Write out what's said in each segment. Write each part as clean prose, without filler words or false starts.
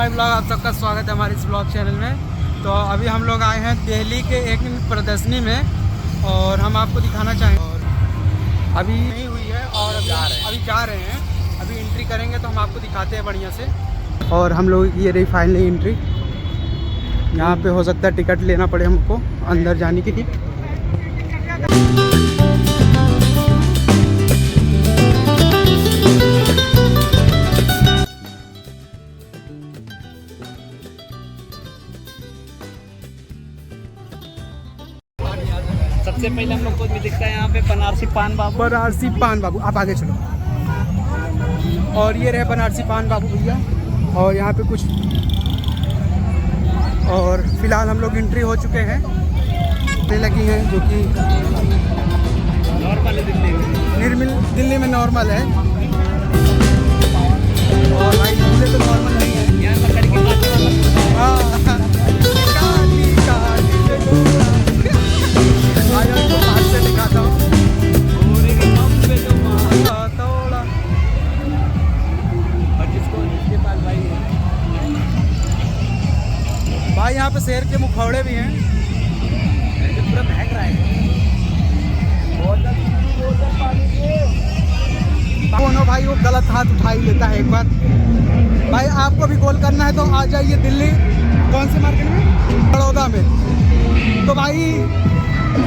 भाई ब्लॉग, आप सबका स्वागत है हमारे इस ब्लॉग चैनल में। तो अभी हम लोग आए हैं दिल्ली के एक प्रदर्शनी में और हम आपको दिखाना चाहेंगे। और अभी नहीं हुई है और अभी जा रहे हैं। अभी एंट्री करेंगे तो हम आपको दिखाते हैं बढ़िया से। और हम लोग ये रही फाइनली एंट्री। यहाँ पे हो सकता है टिकट लेना पड़े हमको अंदर जाने के लिए। सबसे पहले हम लोग को भी दिखता है यहाँ पे बनारसी पान बाबू। बनारसी पान बाबू, आप आगे चलो। और ये रहे बनारसी पान बाबू भैया। और यहाँ पे कुछ और फिलहाल हम लोग एंट्री हो चुके हैं। लगी हैं जो कि नॉर्मल है दिल्ली में नॉर्मल है। और भाई दिल्ली तो नॉर्मल नहीं है। यहाँ पर लड़की दिखाता हूँ भाई, यहाँ पे शेर के मुखौड़े भी हैं। पूरा महक रहा है। दोनों भाई वो गलत हाथ उठा ही लेता है एक बार। भाई आपको भी कॉल करना है तो आ जाइए दिल्ली। कौन से मार्केट में? बड़ौदा में। तो भाई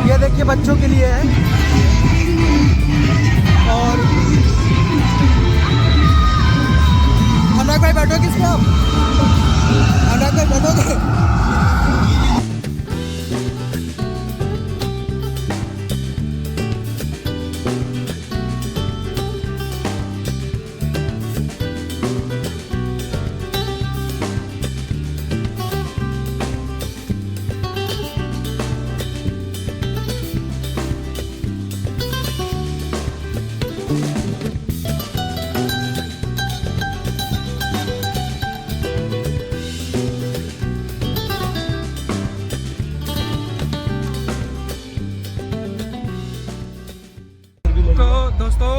ये देखिए बच्चों के लिए है। और अनुराग भाई बैठोगे इसमें आप? अनुराग भाई बैठोगे? दोस्तों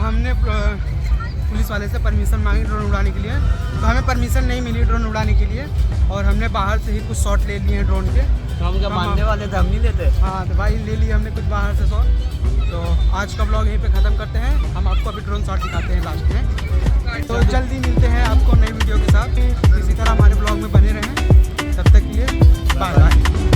हमने पुलिस वाले से परमिशन मांगी ड्रोन उड़ाने के लिए। तो हमें परमिशन नहीं मिली ड्रोन उड़ाने के लिए। और हमने बाहर से ही कुछ शॉट ले लिए हैं ड्रोन के। तो हम क्या मानने वाले थे, हम नहीं लेते। हाँ तो भाई ले लिए हमने कुछ बाहर से शॉट। तो आज का ब्लॉग यहीं पे ख़त्म करते हैं। हम आपको अभी ड्रोन शॉट दिखाते हैं लास्ट में। तो जल्दी मिलते हैं आपको नई वीडियो के साथ। इसी तरह हमारे ब्लॉग में बने रहें। तब तक के लिए बाय बाय।